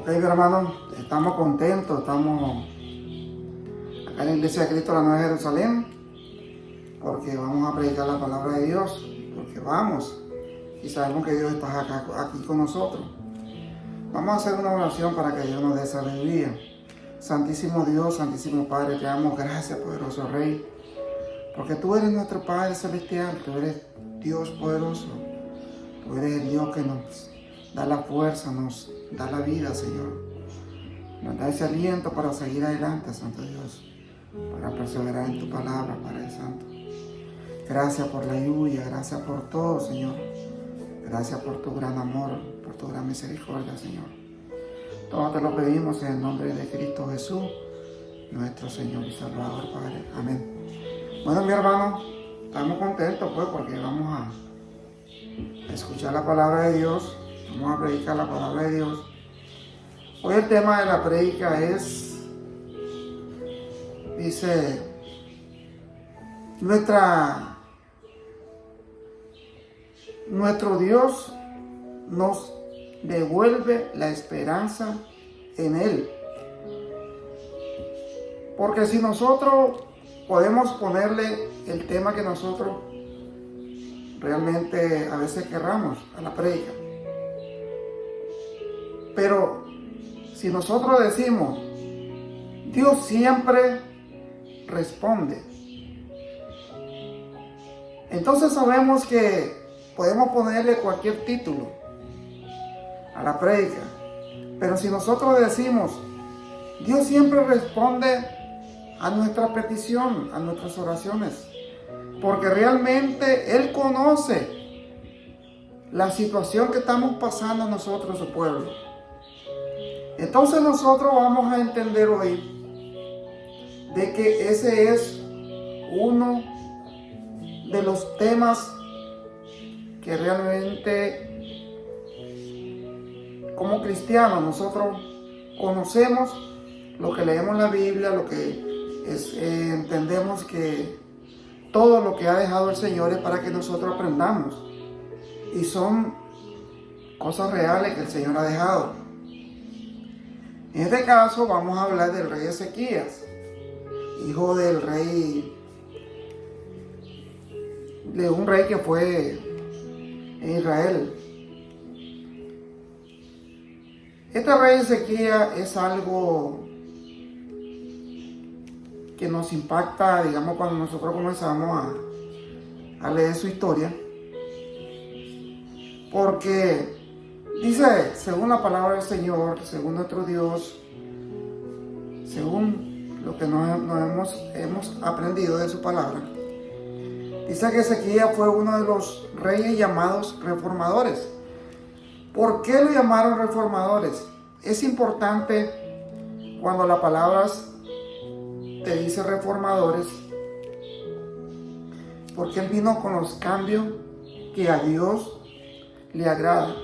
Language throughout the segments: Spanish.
Ok, mi hermano, estamos contentos, estamos acá en la Iglesia de Cristo, la Nueva Jerusalén, porque vamos a predicar la palabra de Dios, porque vamos y sabemos que Dios está aquí con nosotros. Vamos a hacer una oración para que Dios nos dé sabiduría. Santísimo Dios, Santísimo Padre, te damos gracias, poderoso Rey, porque tú eres nuestro Padre Celestial, tú eres Dios poderoso, tú eres el Dios que nos da la fuerza, nos da la vida, Señor. Nos da ese aliento para seguir adelante, Santo Dios, para perseverar en tu palabra, Padre Santo. Gracias por la lluvia, gracias por todo, Señor. Gracias por tu gran amor, por tu gran misericordia, Señor. Todo te lo pedimos en el nombre de Cristo Jesús, nuestro Señor y Salvador, Padre. Amén. Bueno, mi hermano, estamos contentos, pues, porque vamos a escuchar la palabra de Dios. Vamos a predicar la palabra de Dios. Hoy el tema de la predica dice, nuestro Dios nos devuelve la esperanza en Él. Porque si nosotros podemos ponerle el tema que nosotros realmente a veces querramos a la predica, pero si nosotros decimos, Dios siempre responde, entonces sabemos que podemos ponerle cualquier título a la prédica. Pero si nosotros decimos, Dios siempre responde a nuestra petición, a nuestras oraciones, porque realmente Él conoce la situación que estamos pasando nosotros, su pueblo. Entonces nosotros vamos a entender hoy de que ese es uno de los temas que realmente como cristianos nosotros conocemos, lo que leemos en la Biblia, lo que entendemos que todo lo que ha dejado el Señor es para que nosotros aprendamos, y son cosas reales que el Señor ha dejado. En este caso vamos a hablar del rey Ezequías, hijo de un rey que fue en Israel. Este rey Ezequías es algo que nos impacta, digamos, cuando nosotros comenzamos a leer su historia, porque dice, según la palabra del Señor, según nuestro Dios, según lo que hemos aprendido de su palabra, dice que Ezequías fue uno de los reyes llamados reformadores. ¿Por qué lo llamaron reformadores? Es importante cuando la palabra te dice reformadores, porque Él vino con los cambios que a Dios le agrada,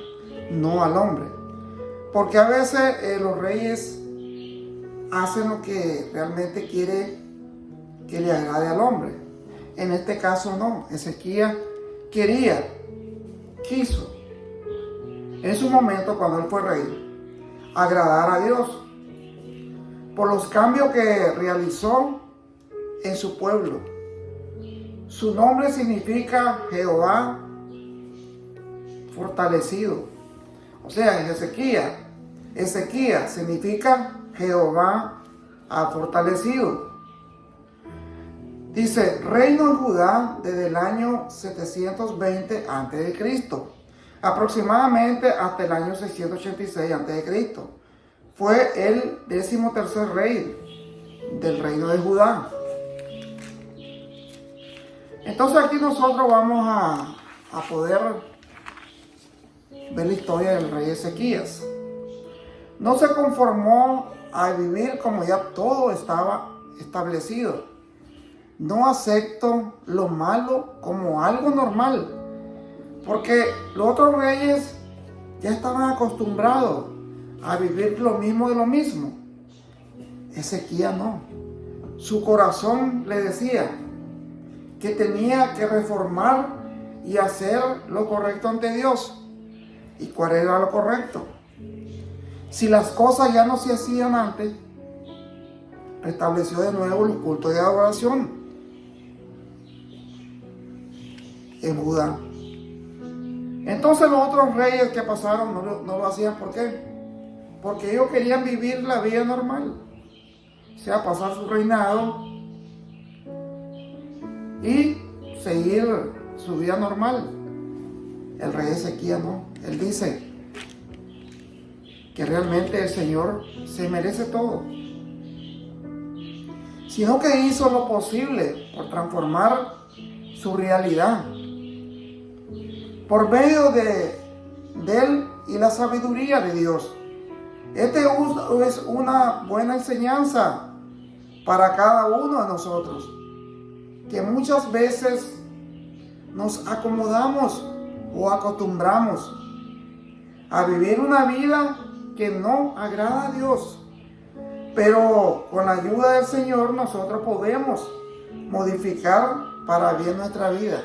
no al hombre. Porque a veces los reyes hacen lo que realmente quiere que le agrade al hombre. En este caso no. Ezequías quiso, en su momento cuando él fue rey, agradar a Dios por los cambios que realizó en su pueblo. Su nombre significa Jehová fortalecido. O sea, en Ezequías significa Jehová ha fortalecido. Dice, reino en Judá desde el año 720 a.C., aproximadamente hasta el año 686 a.C. Fue el 13º rey del reino de Judá. Entonces aquí nosotros vamos a poder ver la historia del rey Ezequías. No se conformó a vivir como ya todo estaba establecido. No aceptó lo malo como algo normal, porque los otros reyes ya estaban acostumbrados a vivir lo mismo de lo mismo. Ezequías no. Su corazón le decía que tenía que reformar y hacer lo correcto ante Dios. ¿Y cuál era lo correcto? Si las cosas ya no se hacían antes, restableció de nuevo los cultos de adoración en Judá. Entonces los otros reyes que pasaron no lo hacían. ¿Por qué? Porque ellos querían vivir la vida normal, o sea, pasar su reinado y seguir su vida normal. El rey Ezequías no, él dice que realmente el Señor se merece todo, sino que hizo lo posible por transformar su realidad por medio de él y la sabiduría de Dios. Este es una buena enseñanza para cada uno de nosotros, que muchas veces nos acomodamos o acostumbramos a vivir una vida que no agrada a Dios, pero con la ayuda del Señor nosotros podemos modificar para bien nuestra vida.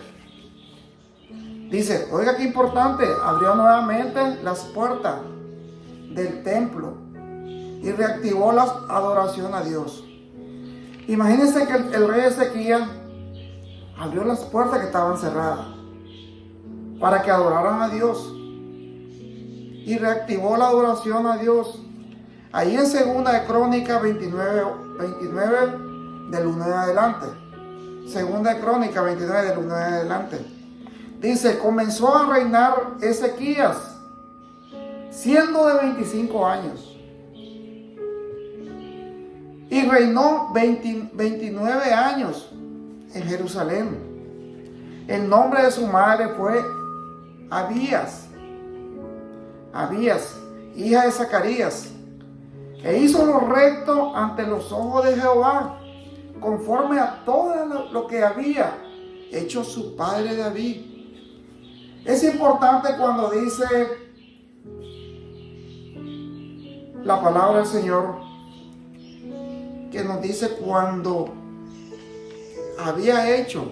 Dice, oiga qué importante, abrió nuevamente las puertas del templo y reactivó la adoración a Dios. Imagínense que el rey Ezequías abrió las puertas que estaban cerradas para que adoraran a Dios y reactivó la adoración a Dios. Ahí en 2 de Crónicas 29 del 1 en adelante. 2 de Crónicas 29 del 1 en adelante. Dice, comenzó a reinar Ezequías siendo de 25 años. Y reinó 29 años en Jerusalén. El nombre de su madre fue Abías, hija de Zacarías. E hizo lo recto ante los ojos de Jehová, conforme a todo lo que había hecho su padre David. Es importante cuando dice la palabra del Señor, que nos dice cuando había hecho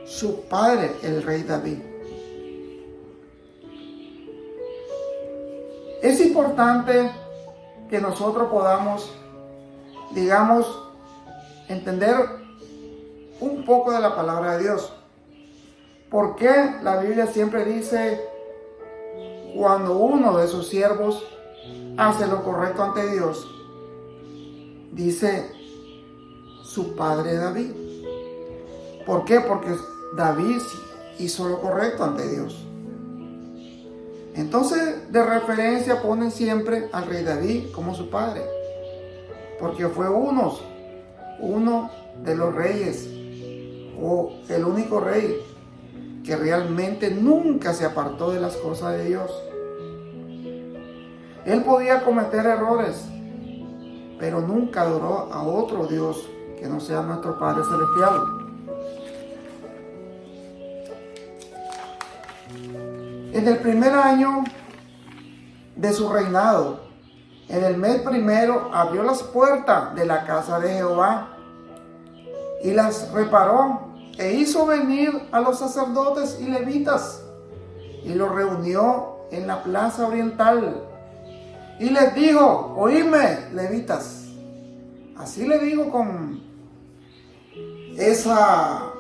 su padre el rey David. Es importante que nosotros podamos, digamos, entender un poco de la palabra de Dios. Porque la Biblia siempre dice, cuando uno de sus siervos hace lo correcto ante Dios, dice su padre David. ¿Por qué? Porque David hizo lo correcto ante Dios. Entonces, de referencia ponen siempre al rey David como su padre, porque fue uno de los reyes, o el único rey que realmente nunca se apartó de las cosas de Dios. Él podía cometer errores, pero nunca adoró a otro Dios que no sea nuestro Padre Celestial. En el primer año de su reinado, en el mes primero, abrió las puertas de la casa de Jehová y las reparó, e hizo venir a los sacerdotes y levitas, y los reunió en la plaza oriental, y les dijo, oídme, levitas. Así le dijo con esa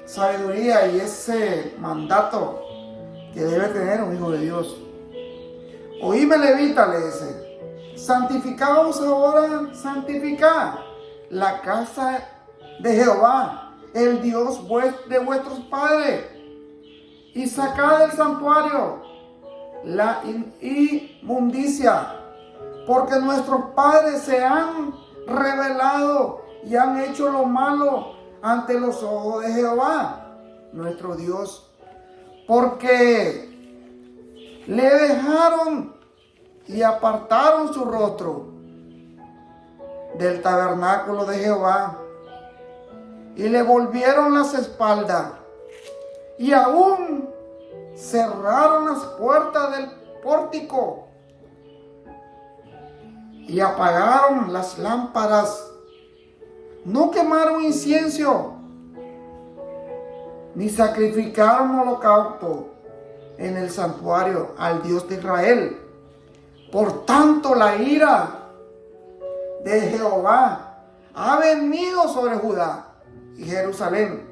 sabiduría y ese mandato que debe tener un hijo de Dios. Oídme, levita, le dice, santificaos ahora, santificad la casa de Jehová, el Dios de vuestros padres, y sacad del santuario la inmundicia, porque nuestros padres se han rebelado y han hecho lo malo ante los ojos de Jehová, nuestro Dios, porque le dejaron y apartaron su rostro del tabernáculo de Jehová y le volvieron las espaldas, y aún cerraron las puertas del pórtico y apagaron las lámparas. No quemaron incienso ni sacrificaron holocausto en el santuario al Dios de Israel, Por tanto, la ira de Jehová ha venido sobre Judá y Jerusalén,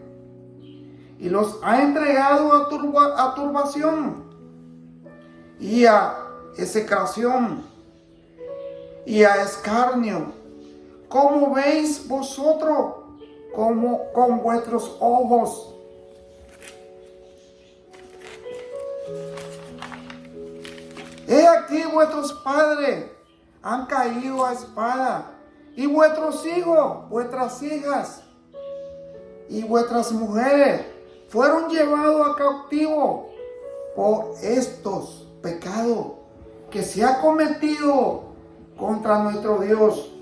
y los ha entregado a turbación y a execración y a escarnio, como veis vosotros, como con vuestros ojos. He aquí vuestros padres han caído a espada, y vuestros hijos, vuestras hijas y vuestras mujeres fueron llevados a cautivo por estos pecados que se ha cometido contra nuestro Dios.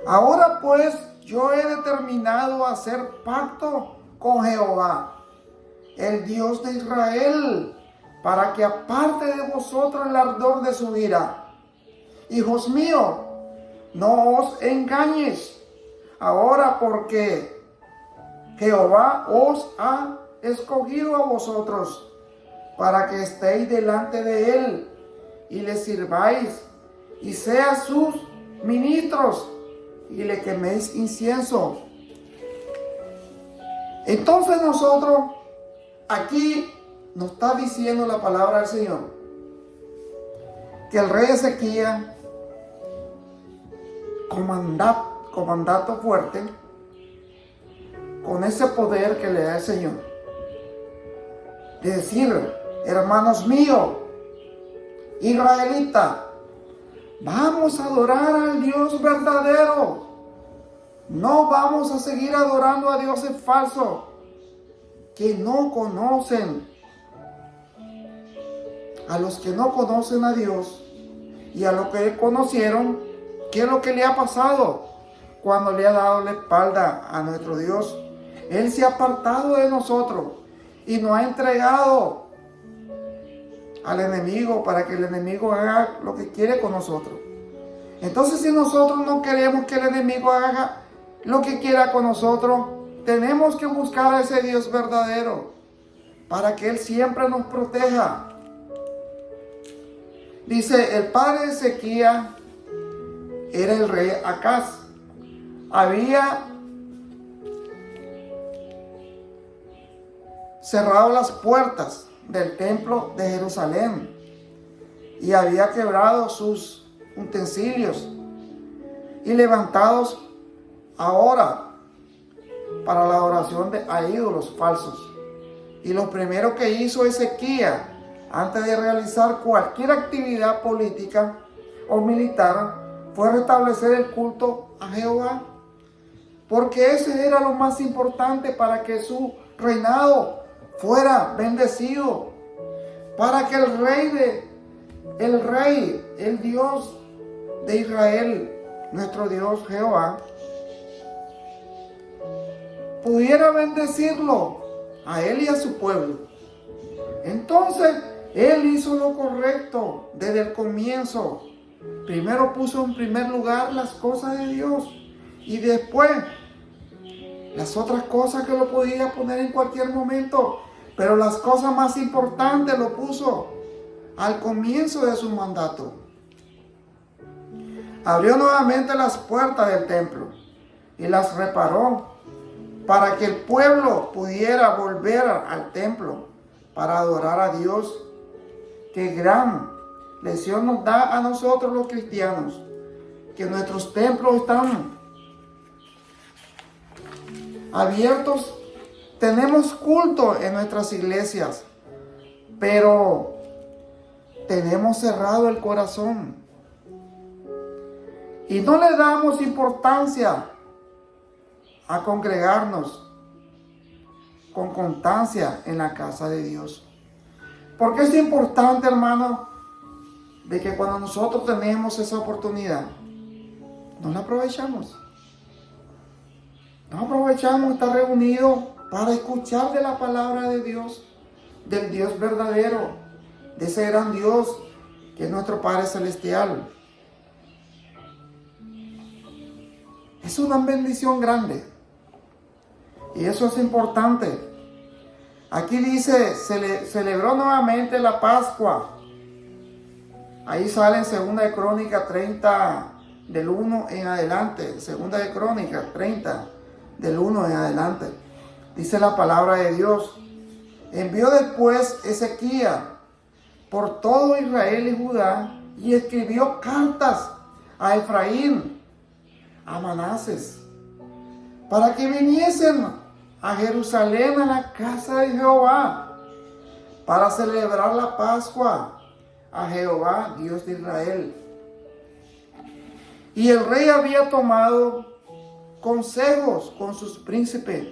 Ahora pues yo he determinado hacer pacto con Jehová, el Dios de Israel, para que aparte de vosotros el ardor de su ira. Hijos míos, no os engañéis ahora, porque Jehová os ha escogido a vosotros para que estéis delante de él y le sirváis y seas sus ministros y le queméis incienso. Entonces nosotros, aquí nos está diciendo la palabra del Señor que el rey Ezequías, comandante fuerte, con ese poder que le da el Señor, de decir: hermanos míos, israelitas, vamos a adorar al Dios verdadero. No vamos a seguir adorando a dioses falsos que no conocen. A los que no conocen a Dios y a los que conocieron, ¿qué es lo que le ha pasado cuando le ha dado la espalda a nuestro Dios? Él se ha apartado de nosotros y nos ha entregado al enemigo para que el enemigo haga lo que quiere con nosotros. Entonces, si nosotros no queremos que el enemigo haga lo que quiera con nosotros, tenemos que buscar a ese Dios verdadero para que Él siempre nos proteja. Dice, el padre de Ezequías era el rey Acaz. Había cerrado las puertas del templo de Jerusalén y había quebrado sus utensilios y levantados ahora para la adoración a ídolos falsos. Y lo primero que hizo Ezequías, antes de realizar cualquier actividad política o militar, fue restablecer el culto a Jehová, porque ese era lo más importante para que su reinado fuera bendecido, para que el Dios de Israel, nuestro Dios Jehová, pudiera bendecirlo a él y a su pueblo. Entonces, él hizo lo correcto desde el comienzo. Primero puso en primer lugar las cosas de Dios y después las otras cosas que lo podía poner en cualquier momento. Pero las cosas más importantes lo puso al comienzo de su mandato. Abrió nuevamente las puertas del templo y las reparó para que el pueblo pudiera volver al templo para adorar a Dios. Qué gran lección nos da a nosotros los cristianos, que nuestros templos están abiertos. Tenemos culto en nuestras iglesias, pero tenemos cerrado el corazón y no le damos importancia a congregarnos con constancia en la casa de Dios. Porque es importante, hermano, de que cuando nosotros tenemos esa oportunidad, no la aprovechamos. No aprovechamos estar reunidos para escuchar de la palabra de Dios, del Dios verdadero, de ese gran Dios que es nuestro Padre Celestial. Es una bendición grande y eso es importante. Aquí dice, celebró nuevamente la Pascua Ahí sale en 2 30, del 1 en adelante. 2 30, del 1 en adelante. Dice la palabra de Dios. Envió después Ezequías por todo Israel y Judá y escribió cartas a Efraín, a Manasés, para que viniesen a Jerusalén, a la casa de Jehová, para celebrar la Pascua a Jehová, Dios de Israel. Y el rey había tomado consejos con sus príncipes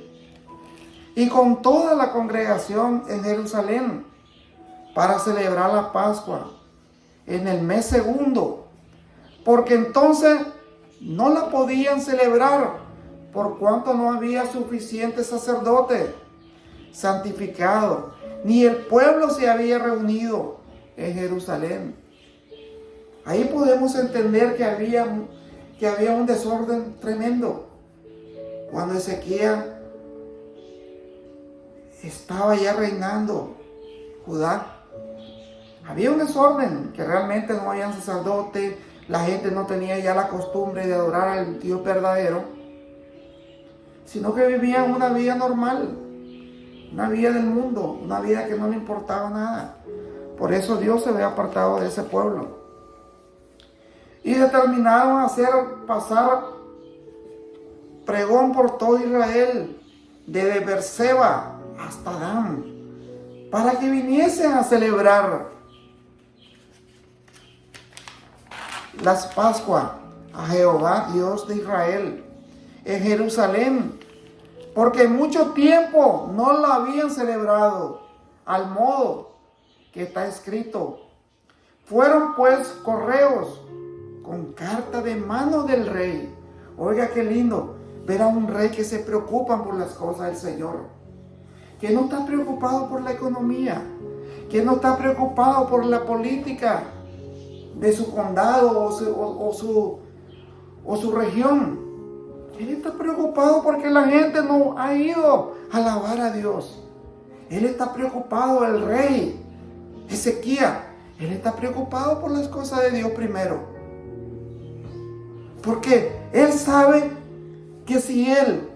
y con toda la congregación en Jerusalén para celebrar la Pascua en el mes segundo, porque entonces no la podían celebrar por cuanto no había suficiente sacerdote santificado, ni el pueblo se había reunido en Jerusalén. Ahí podemos entender que había un desorden tremendo. Cuando Ezequías estaba ya reinando Judá, había un desorden, que realmente no había sacerdote, la gente no tenía ya la costumbre de adorar al Dios verdadero, sino que vivían una vida normal, una vida del mundo, una vida que no le importaba nada. Por eso Dios se había apartado de ese pueblo. Y determinaron hacer pasar pregón por todo Israel, desde Beerseba hasta Dan, para que viniesen a celebrar las Pascuas a Jehová, Dios de Israel, en Jerusalén, porque mucho tiempo no la habían celebrado, al modo que está escrito. Fueron pues correos con carta de mano del rey. Oiga qué lindo ver a un rey que se preocupa por las cosas del Señor, que no está preocupado por la economía, que no está preocupado por la política de su condado o su región. Él está preocupado porque la gente no ha ido a alabar a Dios. Él está preocupado, el rey Ezequías, él está preocupado por las cosas de Dios primero. Porque él sabe que si él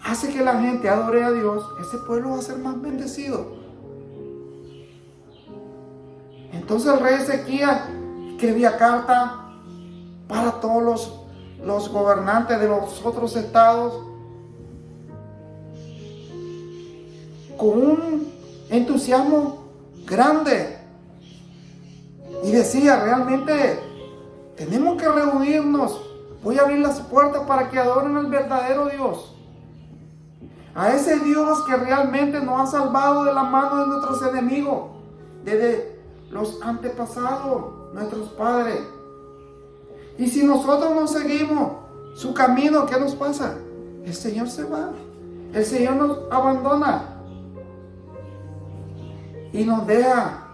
hace que la gente adore a Dios, ese pueblo va a ser más bendecido. Entonces el rey Ezequías escribía cartas para todos los gobernantes de los otros estados con un entusiasmo grande, y decía: realmente tenemos que reunirnos, voy a abrir las puertas para que adoren al verdadero Dios, a ese Dios que realmente nos ha salvado de la mano de nuestros enemigos desde los antepasados, nuestros padres. Y si nosotros no seguimos su camino, ¿qué nos pasa? El Señor se va, el Señor nos abandona y nos deja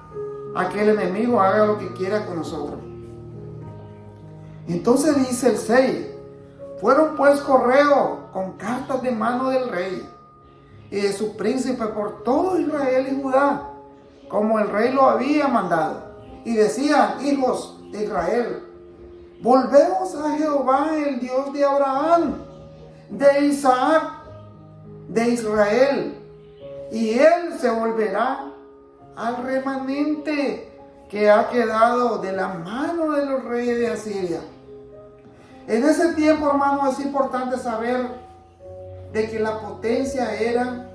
a que el enemigo haga lo que quiera con nosotros. Entonces dice el 6: fueron pues correos con cartas de mano del rey y de su príncipe por todo Israel y Judá, como el rey lo había mandado. Y decían: hijos de Israel, volvemos a Jehová, el Dios de Abraham, de Isaac, de Israel, y él se volverá al remanente que ha quedado de la mano de los reyes de Asiria. En ese tiempo, hermano, es importante saber de que la potencia eran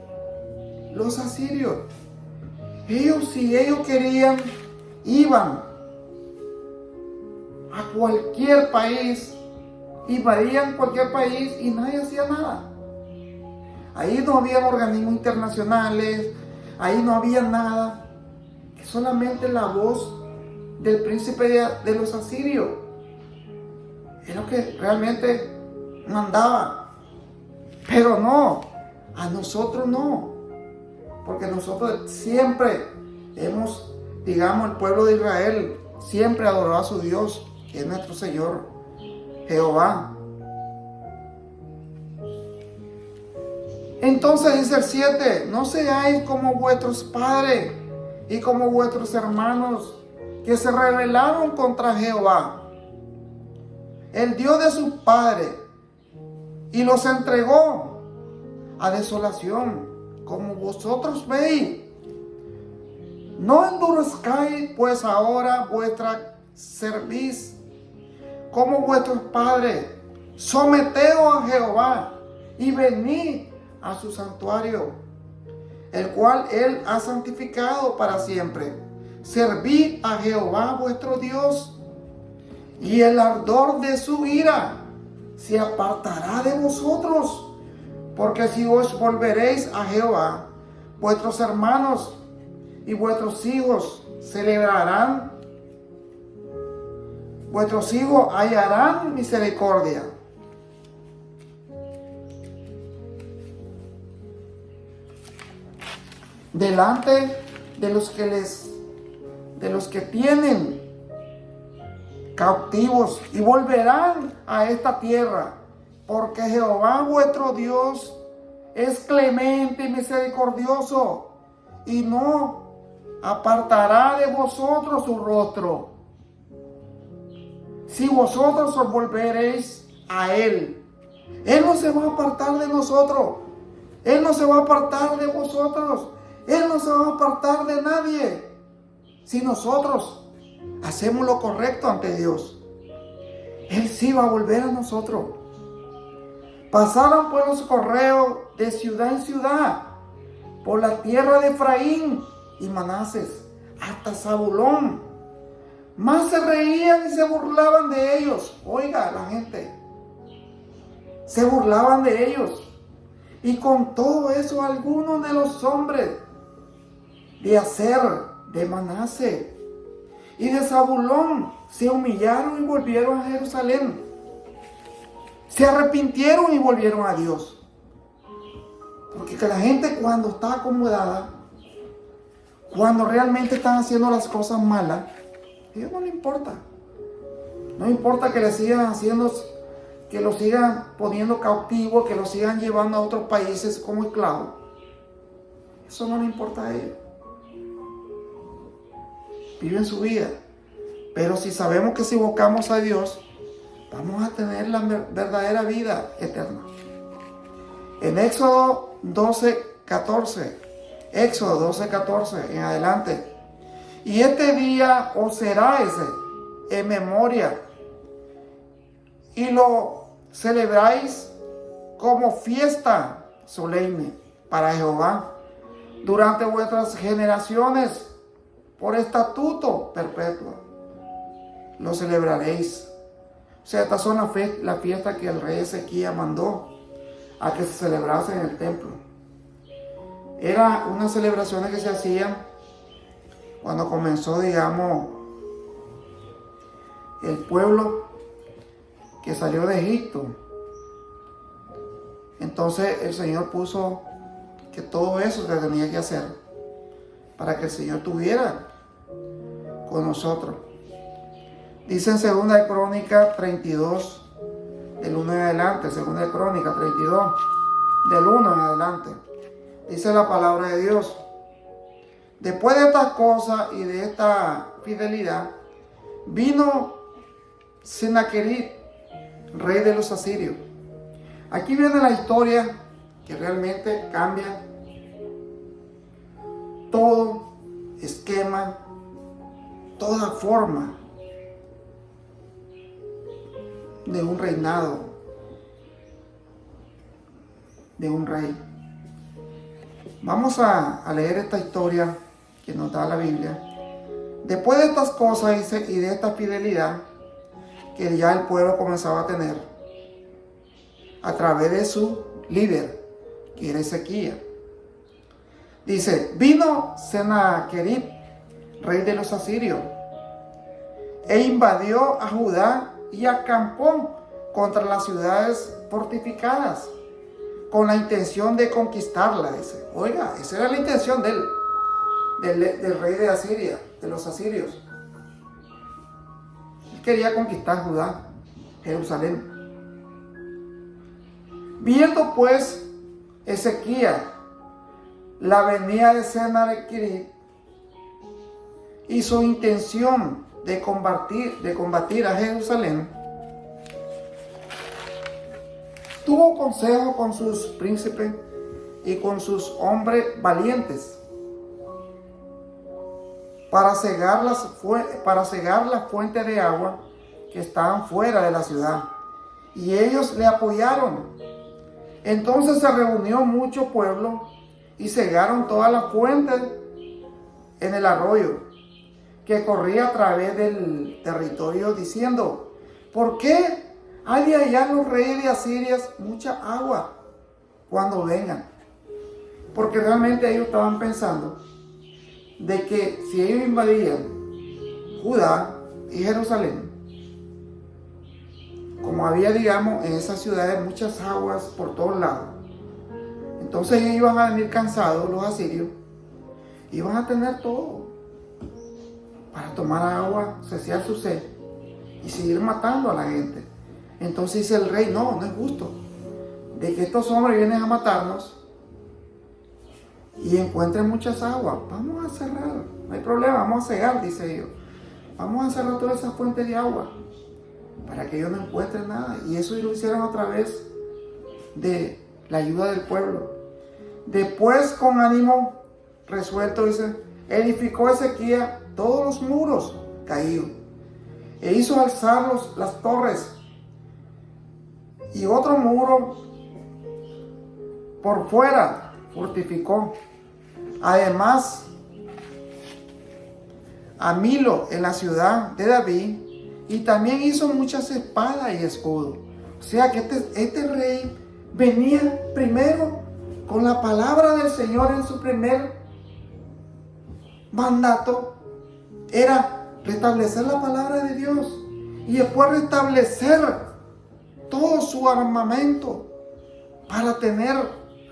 los asirios. Ellos, si ellos querían, iban a cualquier país, invadían cualquier país y nadie hacía nada. Ahí no había organismos internacionales, ahí no había nada, que solamente la voz del príncipe de los asirios es lo que realmente mandaba. Pero no, a nosotros no, porque nosotros siempre hemos, digamos, el pueblo de Israel siempre adoró a su Dios, que es nuestro Señor Jehová. Entonces dice el 7: no seáis como vuestros padres y como vuestros hermanos que se rebelaron contra Jehová, el Dios de sus padres, y los entregó a desolación, como vosotros veis. No endurezcáis pues ahora vuestra cerviz como vuestros padres. Someteos a Jehová y venid a su santuario, el cual él ha santificado para siempre. Servid a Jehová vuestro Dios, y el ardor de su ira se apartará de vosotros, porque si os volveréis a Jehová, vuestros hermanos y vuestros hijos celebrarán, vuestros hijos hallarán misericordia. Delante de los que tienen cautivos, y volverán a esta tierra, porque Jehová vuestro Dios es clemente y misericordioso, y no apartará de vosotros su rostro, si vosotros os volveréis a Él. Él no se va a apartar de nosotros, Él no se va a apartar de vosotros, Él no se va a apartar de nadie, si nosotros hacemos lo correcto ante Dios. Él sí va a volver a nosotros. Pasaron pues los correos de ciudad en ciudad, por la tierra de Efraín y Manases, hasta Zabulón. Más se reían y se burlaban de ellos. Oiga, la gente se burlaban de ellos. Y con todo eso, algunos de los hombres de Aser, de Manase y de Zabulón se humillaron y volvieron a Jerusalén. Se arrepintieron y volvieron a Dios. Porque que la gente, cuando está acomodada, cuando realmente están haciendo las cosas malas, a ellos no les importa. No importa que le sigan haciendo, que lo sigan poniendo cautivo, que lo sigan llevando a otros países como esclavos. Eso no le importa a ellos. Viven su vida. Pero si sabemos que si buscamos a Dios, vamos a tener la verdadera vida eterna. En Éxodo 12:14, Éxodo 12:14 en adelante. Y este día os será en memoria, y lo celebráis como fiesta solemne para Jehová durante vuestras generaciones, por estatuto perpetuo lo celebraréis. O sea, estas son las fiestas que el rey Ezequías mandó a que se celebrase en el templo. Eran unas celebraciones que se hacían cuando comenzó, digamos, el pueblo que salió de Egipto. Entonces el Señor puso que todo eso se tenía que hacer para que el Señor estuviera con nosotros. Dice en 2 de Crónicas 32, del 1 en adelante, 2 de Crónicas 32, del 1 en adelante. Dice la palabra de Dios: después de estas cosas y de esta fidelidad, vino Sennacherib, rey de los asirios. Aquí viene la historia que realmente cambia todo esquema, toda forma de un reinado, de un rey. Vamos a leer esta historia que nos da la Biblia. Después de estas cosas y de esta fidelidad que ya el pueblo comenzaba a tener a través de su líder, que era Ezequías, dice: vino Sennacherib, rey de los asirios, e invadió a Judá y acampó contra las ciudades fortificadas con la intención de conquistarla. Dice, oiga, esa era la intención del rey de Asiria, de los asirios. Él quería conquistar Judá, Jerusalén. Viendo pues Ezequías la venida de Sennacherib, y su intención de combatir a Jerusalén, tuvo consejo con sus príncipes y con sus hombres valientes para cegar las fuentes de agua que estaban fuera de la ciudad. Y ellos le apoyaron. Entonces se reunió mucho pueblo y cegaron todas las fuentes en el arroyo que corría a través del territorio, diciendo: ¿por qué hay de hallar los reyes de Asiria mucha agua cuando vengan? Porque realmente ellos estaban pensando de que si ellos invadían Judá y Jerusalén, como había, digamos, en esas ciudades muchas aguas por todos lados, entonces ellos iban a venir cansados, los asirios, iban a tener todo para tomar agua, saciar su sed y seguir matando a la gente. Entonces dice el rey: no es justo de que estos hombres vienen a matarnos y encuentren muchas aguas. Vamos a cerrar, no hay problema, vamos a cegar, dice ellos. Vamos a cerrar todas esas fuentes de agua para que ellos no encuentren nada. Y eso lo hicieron a través de la ayuda del pueblo. Después, con ánimo resuelto, dice, edificó Ezequías todos los muros caídos e hizo alzar las torres y otro muro por fuera fortificó. Además, a Milo en la ciudad de David, y también hizo muchas espadas y escudos. O sea que este rey venía primero con la palabra del Señor en su primer mandato. Era restablecer la palabra de Dios y después restablecer todo su armamento para tener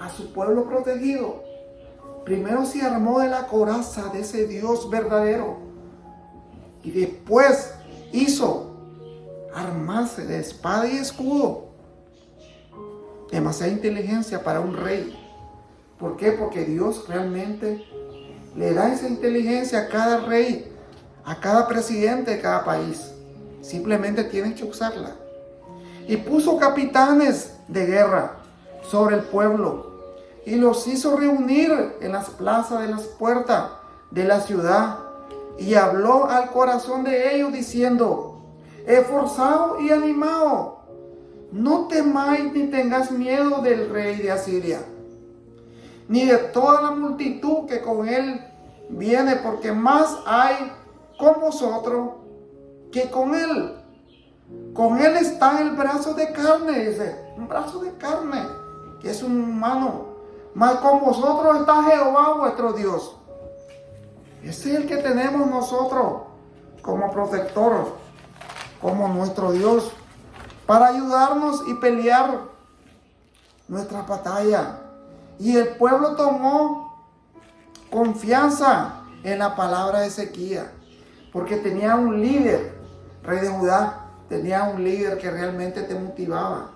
a su pueblo protegido. Primero se armó de la coraza de ese Dios verdadero y después hizo armarse de espada y escudo. Demasiada inteligencia para un rey. ¿Por qué? Porque Dios realmente le da esa inteligencia a cada rey, a cada presidente de cada país. Simplemente tienen que usarla. Y puso capitanes de guerra sobre el pueblo y los hizo reunir en las plazas de las puertas de la ciudad, y habló al corazón de ellos diciendo: esforzado y animado, no temáis ni tengáis miedo del rey de Asiria, ni de toda la multitud que con él viene, porque más hay con vosotros que con él. Con él está el brazo de carne, dice, un brazo de carne, que es un humano. Mas con vosotros está Jehová vuestro Dios. Ese es el que tenemos nosotros como protector, como nuestro Dios, para ayudarnos y pelear nuestra batalla. Y el pueblo tomó confianza en la palabra de Ezequías, porque tenía un líder, rey de Judá, tenía un líder que realmente te motivaba.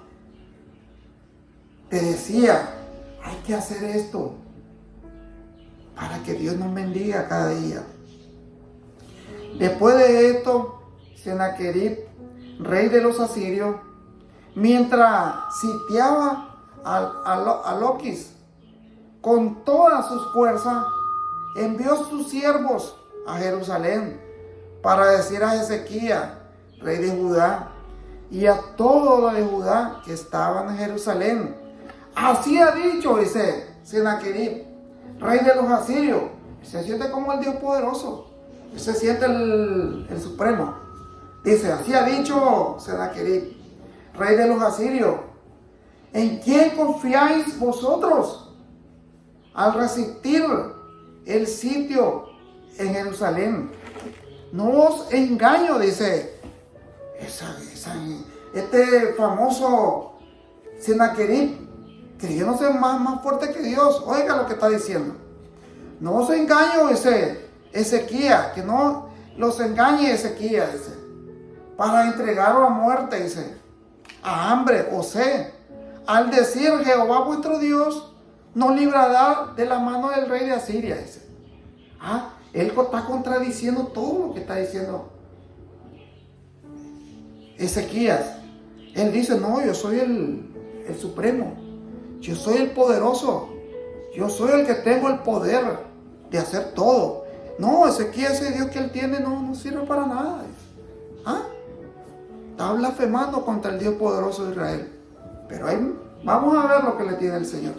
Te decía: hay que hacer esto para que Dios nos bendiga cada día. Después de esto, Sennacherib, rey de los asirios, mientras sitiaba a Loquis con todas sus fuerzas, envió sus siervos a Jerusalén para decir a Ezequías, rey de Judá, y a todo lo de Judá que estaban en Jerusalén: así ha dicho, dice Sennacherib, rey de los asirios. Se siente como el Dios poderoso, se siente el supremo. Dice: así ha dicho Sennacherib, rey de los asirios: ¿en quién confiáis vosotros al resistir el sitio en Jerusalén? No os engaño, dice este famoso Sennacherib, creyéndose más fuerte que Dios. Oiga lo que está diciendo: no os engaño, dice Ezequías, que no los engañe Ezequías, dice, para entregarlo a muerte, dice, a hambre o sed, al decir: Jehová vuestro Dios nos librará de la mano del rey de Asiria, dice. Él está contradiciendo todo lo que está diciendo Ezequías. Él dice, no, yo soy el supremo, yo soy el poderoso, yo soy el que tengo el poder de hacer todo. No, Ezequías, ese Dios que él tiene no sirve para nada. ¿Ah? Está blasfemando contra el Dios poderoso de Israel. Pero ahí vamos a ver lo que le tiene el Señor.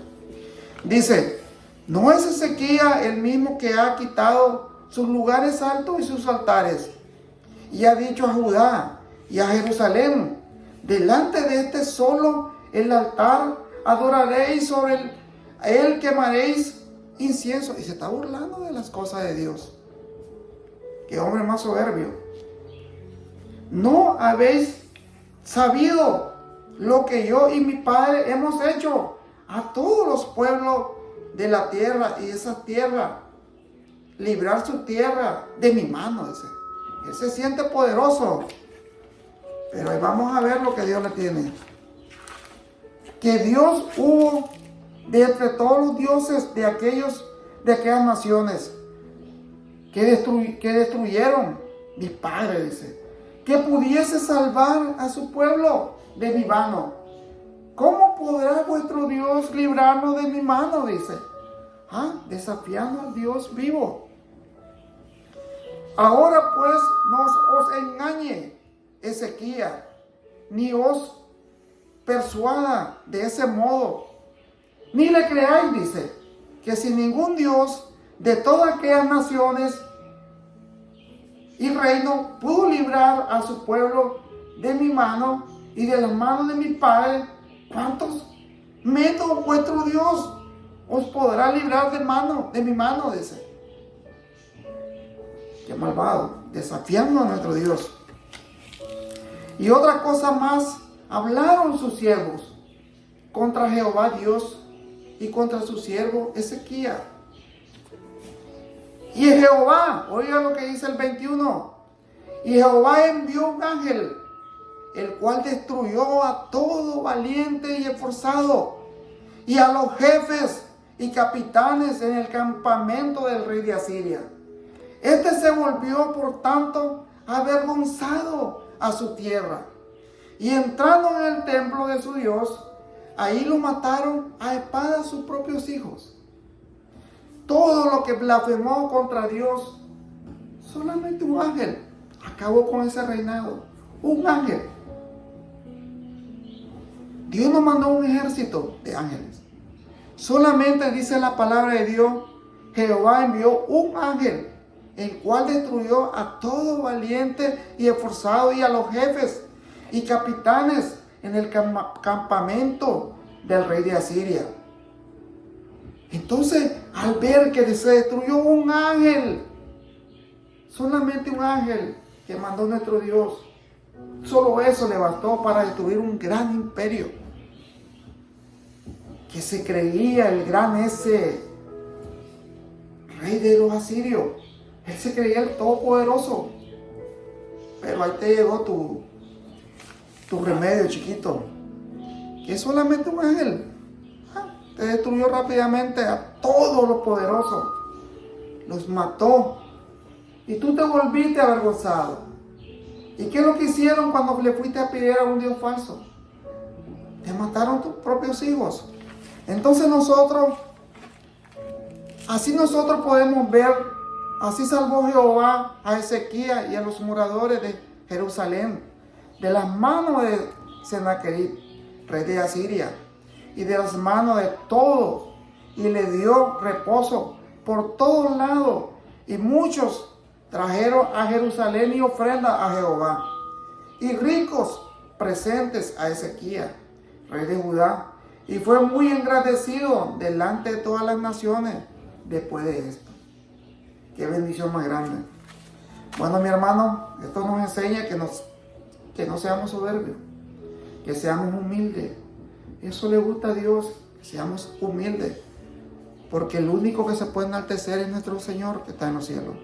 Dice, ¿no es Ezequías el mismo que ha quitado sus lugares altos y sus altares? Y ha dicho a Judá y a Jerusalén, delante de este solo el altar adoraréis, sobre él quemaréis incienso. Y se está burlando de las cosas de Dios. Qué hombre más soberbio. ¿No habéis sabido lo que yo y mi padre hemos hecho a todos los pueblos de la tierra y esa tierra? Librar su tierra de mi mano, dice. Él se siente poderoso. Pero ahí vamos a ver lo que Dios le tiene. Que Dios hubo de entre todos los dioses de aquellas naciones que destruyeron mi padre, dice, que pudiese salvar a su pueblo de mi mano. ¿Cómo podrá vuestro Dios librarnos de mi mano? Dice. Desafiando al Dios vivo. Ahora pues no os engañe Ezequías, ni os persuada de ese modo, ni le creáis, dice, que sin ningún Dios de todas aquellas naciones y reino pudo librar a su pueblo de mi mano y de las manos de mi padre, ¿cuántos menos vuestro Dios os podrá librar de mi mano? Dice. Qué malvado, desafiando a nuestro Dios. Y otra cosa más, hablaron sus siervos contra Jehová Dios y contra su siervo Ezequías. Y Jehová, oiga lo que dice el 21, y Jehová envió un ángel, el cual destruyó a todo valiente y esforzado, y a los jefes y capitanes en el campamento del rey de Asiria. Este se volvió, por tanto, avergonzado a su tierra, y entrando en el templo de su Dios, ahí lo mataron a espada sus propios hijos. Todo lo que blasfemó contra Dios, solamente un ángel acabó con ese reinado. Un ángel. Dios no mandó un ejército de ángeles. Solamente dice la palabra de Dios, Jehová envió un ángel, el cual destruyó a todo valiente y esforzado, y a los jefes y capitanes en el campamento del rey de Asiria. Entonces, al ver que se destruyó un ángel, solamente un ángel que mandó nuestro Dios, solo eso le bastó para destruir un gran imperio que se creía el gran ese rey de los asirios. Él se creía el todopoderoso. Pero ahí te llegó tu remedio, chiquito, que es solamente un ángel. Te destruyó rápidamente a todos los poderosos. Los mató. Y tú te volviste avergonzado. ¿Y qué es lo que hicieron cuando le fuiste a pedir a un Dios falso? Te mataron tus propios hijos. Entonces así nosotros podemos ver, así salvó Jehová a Ezequías y a los moradores de Jerusalén de las manos de Sennacherib, rey de Asiria, y de las manos de todos, y le dio reposo por todos lados, y muchos trajeron a Jerusalén y ofrenda a Jehová, y ricos presentes a Ezequías, rey de Judá, y fue muy engrandecido delante de todas las naciones después de esto. Qué bendición más grande. Bueno, mi hermano, esto nos enseña que no seamos soberbios, que seamos humildes. Eso le gusta a Dios, que seamos humildes, porque el único que se puede enaltecer es nuestro Señor que está en los cielos.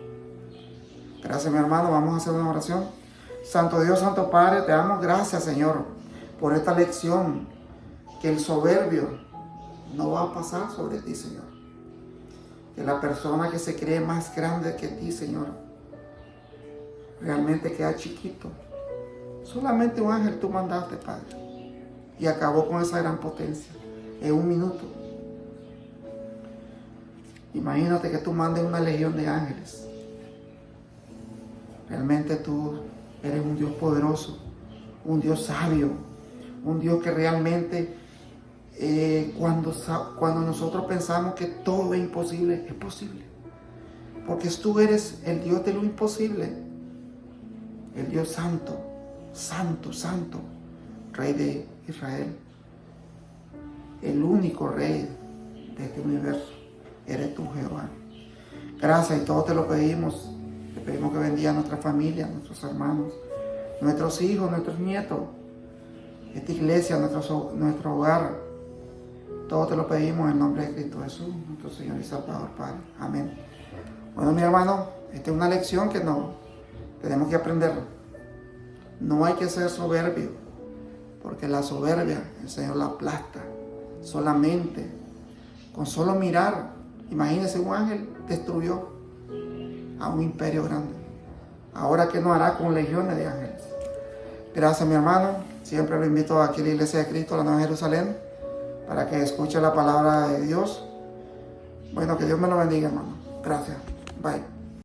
Gracias, mi hermano. Vamos a hacer una oración. Santo Dios, Santo Padre, te damos gracias, Señor, por esta lección, que el soberbio no va a pasar sobre ti, Señor. que la persona que se cree más grande que ti, Señor, realmente queda chiquito. Solamente un ángel tú mandaste, Padre, y acabó con esa gran potencia en un minuto. Imagínate que tú mandes una legión de ángeles. Realmente tú eres un Dios poderoso, un Dios sabio, un Dios que realmente cuando nosotros pensamos que todo es imposible, es posible. Porque tú eres el Dios de lo imposible, el Dios santo, santo, santo, Rey de Israel, el único Rey de este universo. Eres tú, Jehová. Gracias, y todo te lo pedimos. Te pedimos que bendiga a nuestra familia, a nuestros hermanos, nuestros hijos, nuestros nietos, esta iglesia, nuestro hogar. Todo te lo pedimos en nombre de Cristo Jesús, nuestro Señor y Salvador, Padre. Amén. Bueno, mi hermano, esta es una lección que tenemos que aprender. No hay que ser soberbio, porque la soberbia el Señor la aplasta. Solamente, con solo mirar, imagínese, un ángel destruyó a un imperio grande. Ahora, ¿qué nos hará con legiones de ángeles? Gracias, mi hermano. Siempre lo invito aquí a la Iglesia de Cristo, la Nueva Jerusalén, para que escuche la palabra de Dios. Bueno, que Dios me lo bendiga, hermano. Gracias. Bye.